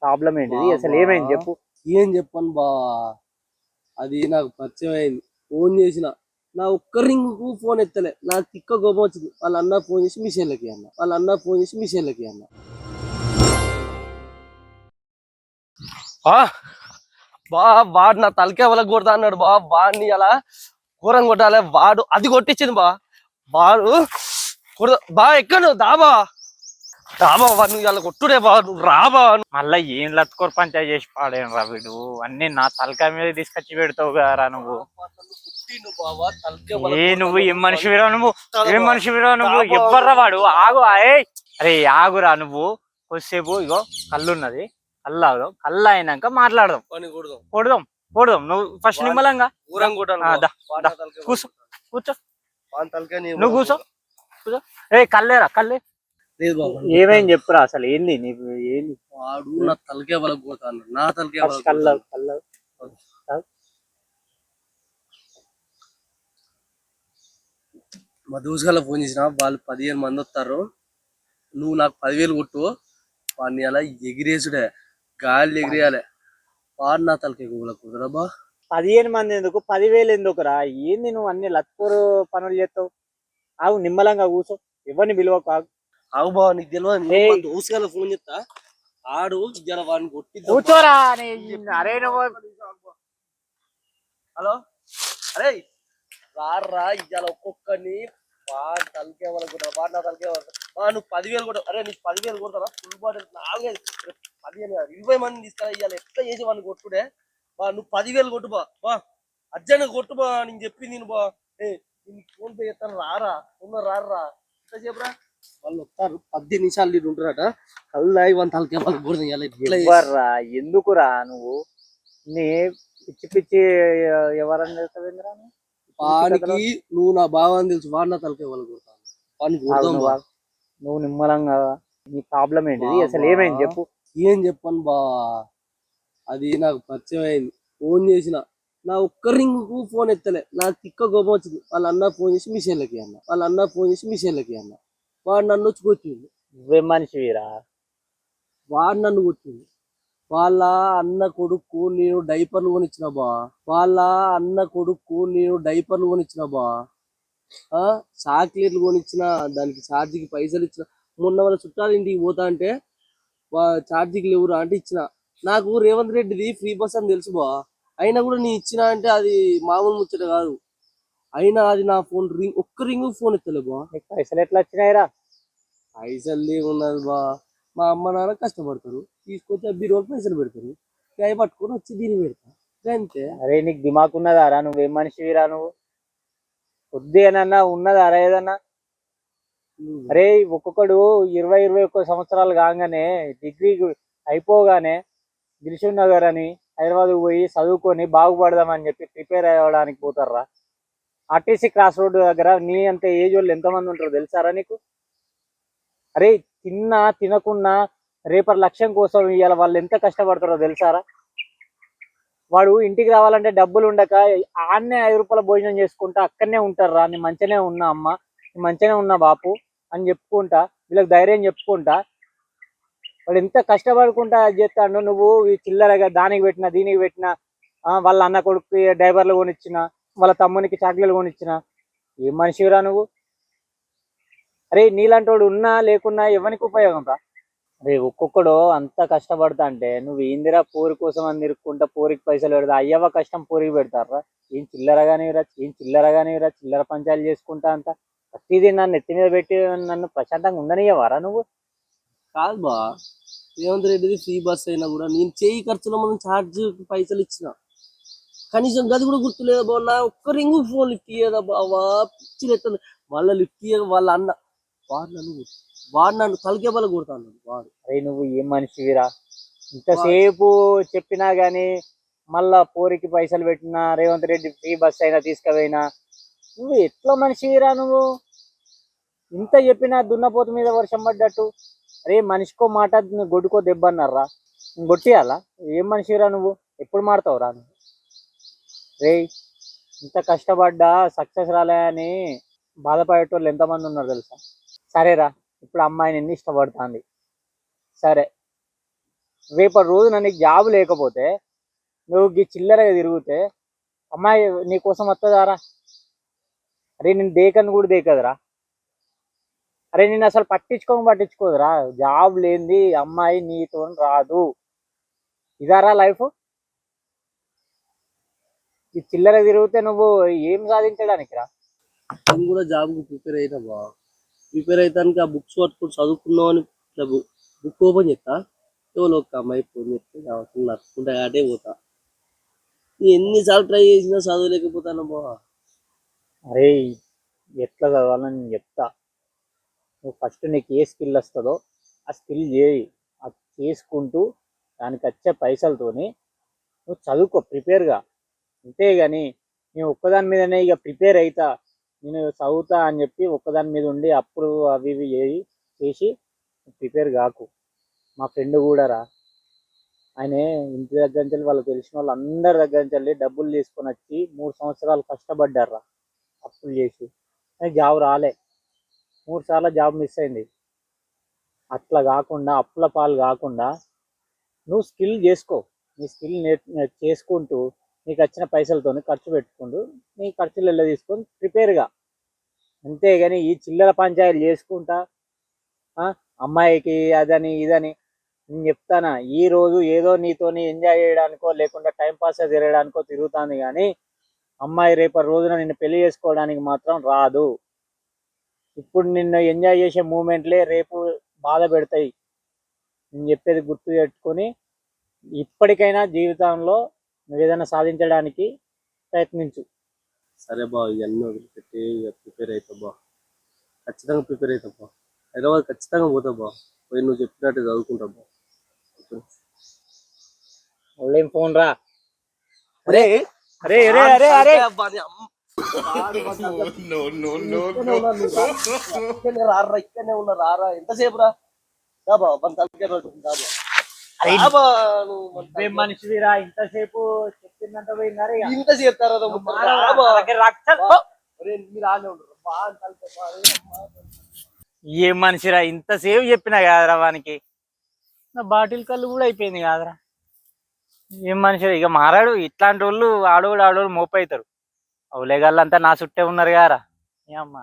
Problem ఏంటిది అసలు ఏమైంది చెప్పు. ఏం చెప్పను బా, అది నాకు పరిచయం అయింది. ఫోన్ చేసిన నా ఒక్క రింగ్ ఫోన్ ఎత్తలే, నాకు తిక్క కోపం వచ్చింది. వాళ్ళ అన్న ఫోన్ చేసి మిషన్లకి అన్న. బా వాడు నా తలకే వాళ్ళకి కొడతా అన్నాడు బా. వాడిని అలా ఘోరం కొట్టాలి. వాడు అది కొట్టించింది బా. వాడు బా ఎక్కడు దాబా వాడిని అలా కొట్టుడే బా. నువ్వు రాబా. మళ్ళా ఏం లత్కోర్ పంచాయతీ చేసి పాడేను రా వీడు. అన్ని నా తలకాయ మీద తీసుకొచ్చి పెడతావు కదరా నువ్వు. నువ్వు ఏం మనిషివిరా నువ్వు, ఏం మనిషివిరా నువ్వు. ఎవ్వర్రా వాడు. ఆగు అరే ఆగురా నువ్వు కొద్దిసేపు. ఇగో కళ్ళున్నది, కళ్ళు కళ్ళు అయినాక మాట్లాడదాం. కొడదాం నువ్వు ఫస్ట్ నిమ్మలంగా కూర్చో. నువ్వు కూర్చో. కళ్ళేరా కళ్ళే. ఏమేం చెప్పురా అసలు ఏంది నీకు ఏంది. వాడు నా తలకే వాళ్ళకి పోతాను. నా తలకే కళ్ళు మా దోసుగాళ్ళ ఫోన్ చేసిన, వాళ్ళు 15 మంది వస్తారు. నువ్వు నాకు 10,000 కొట్టు. వాడిని అలా ఎగిరేసుడే, గాలి ఎగిరేయాలి. వాడు నా తలకే కుదరబ్బా. 15 మంది ఎందుకు, 10,000 ఎందుకురా. ఏంది నువ్వు అన్ని లత్కూరు పనులు చేస్తావు. ఆగు నిమ్మలంగా కూర్చో. ఎవరిని పిలువకు. ఆగు బావ, నీకు తెలియదు. దోసుగాళ్ళ ఫోన్ చేస్తా. ఆడు వాడిని కొట్టి కూర్చోరా. అరే నువ్వు హలో, అరే రారా ఇవాళ ఒక్కొక్కరిని వాడు తలకే వాళ్ళకు వాడు నా తలకే వాళ్ళు. నువ్వు 10,000 కొట్ట. అరే నీకు 10,000 కొడతారా ఫుల్ బాడీ 4 15 20 మంది తీసుకురా. ఇవాళ ఎట్లా చేసి వాడిని కొట్టుడే బా. నువ్వు 10,000 కొట్టు బా. అర్జెంట్ కొట్టు బా. నేను చెప్పి నేను బా. ఫోన్ పే చేస్తాను. రారా ఎట్లా చెప్పరా. వాళ్ళు వస్తారు 10 నిమిషాలు నీళ్ళు ఉంటారట. కళ్ళు ఇవన్నీ తలకే వాళ్ళకి కొడతాం. ఎందుకురా నువ్వు నీ పిచ్చి పిచ్చి ఎవరన్నా చేస్తావేంద్రా. వానికి నువ్వు నా బావని తెలుసు. వాడు నా తలకే వాళ్ళు కొడతాను. నువ్వు నిమ్మలంగా. నీ ప్రాబ్లం ఏంటిది అసలు ఏమైంది చెప్పు. ఏం చెప్పను బా, అది నాకు పరిచయం అయింది. ఫోన్ చేసిన నా ఒక్క రింగ్ ఫోన్ ఎత్తలే, నాకు తిక్క కోపం వచ్చింది. వాళ్ళ అన్న ఫోన్ చేసి మిషన్లకి అన్న. వాడు నన్ను వచ్చి కొట్టిండు. నువ్వేం మనిషివిరా. వాడు నన్ను కొట్టిండు. వాళ్ళ అన్న కొడుకు నేను డైపర్లు కొనిచ్చిన బా. చాక్లెట్లు కొనిచ్చిన, దానికి ఛార్జీకి పైసలు ఇచ్చిన. మొన్న వాళ్ళ చుట్టాలు ఇంటికి పోతా అంటే ఛార్జీకి లేవురా అంటే ఇచ్చిన. నాకు రేవంత్ రెడ్డిది ఫ్రీ బస్ అని తెలుసు బా. అయినా కూడా నేను ఇచ్చిన అంటే అది మామూలు ముచ్చట కాదు. అయినా అది నా ఫోన్ ఒక్క రింగ్ ఫోన్ ఎత్తలే బా. పైసలు ఎట్లా వచ్చినాయిరా. పైసలు ఏమున్నది బా, మా అమ్మ నాన్న కష్టపడతారు, తీసుకొచ్చి బీరువాకి పైసలు పెడతారు. అవి పట్టుకొని వచ్చి దీన్ని పెడతా అంతే. అరే నీకు దిమాక్ ఉన్నదారా. నువ్వేం మనిషివిరా నువ్వు. కొద్దిగానన్నా ఉన్నదారా ఏదన్నా. అరే ఒక్కొక్కడు 20-21 సంవత్సరాలు కాగానే డిగ్రీ అయిపోగానే దిల్షుక్ నగర్ అని హైదరాబాద్ పోయి చదువుకొని బాగుపడదామని చెప్పి ప్రిపేర్ అవ్వడానికి పోతారా. ఆర్టీసీ క్రాస్ రోడ్ దగ్గర నీ అంత ఏజ్ వాళ్ళు ఎంతమంది ఉంటారో తెలుసారా నీకు. అరే తినకున్నా రేపటి లక్ష్యం కోసం ఇవాళ వాళ్ళు ఎంత కష్టపడతారో తెలుసారా. వాడు ఇంటికి రావాలంటే డబ్బులు ఉండక ఆడనే 5 రూపాయల భోజనం చేసుకుంటా అక్కడనే ఉంటారా. నీ మంచిగానే ఉన్నా అమ్మ, నీ మంచిగానే ఉన్నా బాపు అని చెప్పుకుంటా, వీళ్ళకి ధైర్యం చెప్పుకుంటా. వాడు ఎంత కష్టపడుకుంటా చేస్తాడు. నువ్వు ఈ చిల్లరగా దానికి పెట్టినా దీనికి పెట్టినా, వాళ్ళ అన్న కొడుకు డ్రైవర్లు కొనిచ్చిన, వాళ్ళ తమ్మునికి చాక్లెట్లు కొనిచ్చిన. ఏం మనిషిరా నువ్వు. అరే నీలాంటి వాడు ఉన్నా లేకున్నా ఎవరికి ఉపయోగం రా. అరే ఒక్కొక్కడు అంత కష్టపడతా అంటే నువ్వు ఏందిరా పోరి కోసం అని తిరుక్కుంటా పోరికి పైసలు పెడతా. అయ్యవ కష్టం పోరికి పెడతారా. ఏం చిల్లరగానివిరా చిల్లర పంచాయలు చేసుకుంటా అంత ప్రతిదీ నన్ను ఎత్తి మీద పెట్టి నన్ను ప్రశాంతంగా ఉండనియవారా నువ్వు. కాదు బా, రేవంత్ రెడ్డిది ఫ్రీ బస్ అయినా కూడా నేను చేయి ఖర్చులో మనం ఛార్జ్ పైసలు ఇచ్చిన. కనీసం గది కూడా గుర్తులేదు బా. నా ఒక్క రింగు ఫోన్ లిఫ్ట్ ఇయ్యదా బావా. పిచ్చి ఎత్తుంది. వాళ్ళ లిఫ్ట్ ఇయ్య వాళ్ళ అన్న వాడు నన్ను తలకే బల కొడతాను వాడు. అరే నువ్వు ఏం మనిషివిరా. ఇంతసేపు చెప్పినా గానీ మళ్ళా పోరికి పైసలు పెట్టినా, రేవంత్ రెడ్డి ఫ్రీ బస్ అయినా తీసుకుపోయినా, నువ్వు ఎట్లా మనిషివిరా నువ్వు. ఇంత చెప్పినా దున్నపోతు మీద వర్షం పడ్డట్టు. అరే మనిషికో మాట గొడ్డుకో దెబ్బ అన్నారా. కొట్టియాలా. ఏం మనిషిరా నువ్వు. ఎప్పుడు మారుతావురా నువ్వు. రే ఇంత కష్టపడ్డా సక్సెస్ రాలేదని బాధపడేటోళ్ళు ఎంతమంది ఉన్నారు తెలుసా. సరేరా ఇప్పుడు అమ్మాయి నిన్ను ఇష్టపడుతుంది. సరే రేపటి రోజున నీకు జాబ్ లేకపోతే నువ్వు ఈ చిల్లరగా తిరిగితే అమ్మాయి నీ కోసం వస్తుందారా? అరే నేను దేకని కూడా దేకదురా. అరే నేను అసలు పట్టించుకోదురా. జాబ్ లేనిది అమ్మాయి నీతో రాదు. ఇదారా లైఫ్? ఈ చిల్లర తిరిగితే నువ్వు ఏం సాధించడానికి రా? నేను కూడా జాబ్కి ప్రిపేర్ అయినా బా. ప్రిపేర్ అవుతానికి ఆ బుక్స్ పట్టుకుని చదువుకున్నావు అని ఇట్లా బుక్ ఓపెన్ చేస్తా, ఎవరో ఒక అమ్మాయి ఫోన్ చేస్తే నడుచుకుంటా అటే పోతా. నేను ఎన్నిసార్లు ట్రై చేసినా చదవలేకపోతాను బా. అరే ఎట్లా చదవాలని నేను చెప్తా. నువ్వు ఫస్ట్ నీకు ఏ స్కిల్ వస్తుందో ఆ స్కిల్ చేయి. అది చేసుకుంటూ దానికి వచ్చే పైసలతోని నువ్వు చదువుకో ప్రిపేర్గా. అంతేగాని నేను ఒక్కదాని మీదనే ఇక ప్రిపేర్ అవుతా, నేను చదువుతా అని చెప్పి ఒక్కదాని మీద ఉండి అప్పుడు అవి ఇవి చేసి ప్రిపేర్ కాకు. మా ఫ్రెండ్ కూడా రా, ఆయన ఇంటి దగ్గర నుంచి వాళ్ళు తెలిసిన వాళ్ళు అందరి దగ్గర నుంచి డబ్బులు తీసుకొని వచ్చి 3 సంవత్సరాలు కష్టపడ్డారా అప్పులు చేసి. జాబ్ రాలే, 3 సార్లు జాబ్ మిస్ అయింది. అట్లా కాకుండా అప్పుల పాలు కాకుండా నువ్వు స్కిల్ చేసుకో. నీ స్కిల్ చేసుకుంటూ నీకు వచ్చిన పైసలతో ఖర్చు పెట్టుకుంటూ నీ ఖర్చులు వెళ్ళ తీసుకొని ప్రిపేర్గా. అంతేగాని ఈ చిల్లర పంచాయతీలు చేసుకుంటా అమ్మాయికి అదని ఇదని నేను చెప్తానా, ఈ రోజు ఏదో నీతోని ఎంజాయ్ చేయడానికో లేకుండా టైంపాస్ తిరగడానికో తిరుగుతుంది, కానీ అమ్మాయి రేపటి రోజున నిన్ను పెళ్లి చేసుకోవడానికి మాత్రం రాదు. ఇప్పుడు నిన్ను ఎంజాయ్ చేసే మూమెంట్లే రేపు బాధ పెడతాయి. నేను చెప్పేది గుర్తు పెట్టుకొని ఇప్పటికైనా జీవితంలో నువ్వు ఏదైనా సాధించడానికి ప్రయత్నించు. సరే బా, ఇవన్నీ వదిలిపెట్టి ఇక ప్రిపేర్ అవుతా బా. ఖచ్చితంగా ప్రిపేర్ అవుతా బా. హైదరాబాద్ ఖచ్చితంగా పోతా బా. పోయి నువ్వు చెప్పినట్టు చదువుకుంటా బా. వాళ్ళేం ఫోన్ రా. అరే అరే అరే అరే అరే ఇక్కడనే ఉన్నా రారా, ఎంతసేపు రా? మనిషిరా ఇంతసేపు చెప్పిందంత పోయిందా? ఇంత చెప్తారా? ఏం మనిషిరా ఇంతసేపు చెప్పినా కాదురా వానికి, నా బాటిల్ కళ్ళు కూడా అయిపోయింది కాదురా. ఏం మనిషి ఇక మారాడు. ఇట్లాంటి వాళ్ళు ఆడోడు మోపవుతారు. అవులేగాళ్ళంతా నా చుట్టే ఉన్నారు కారా. ఏ అమ్మా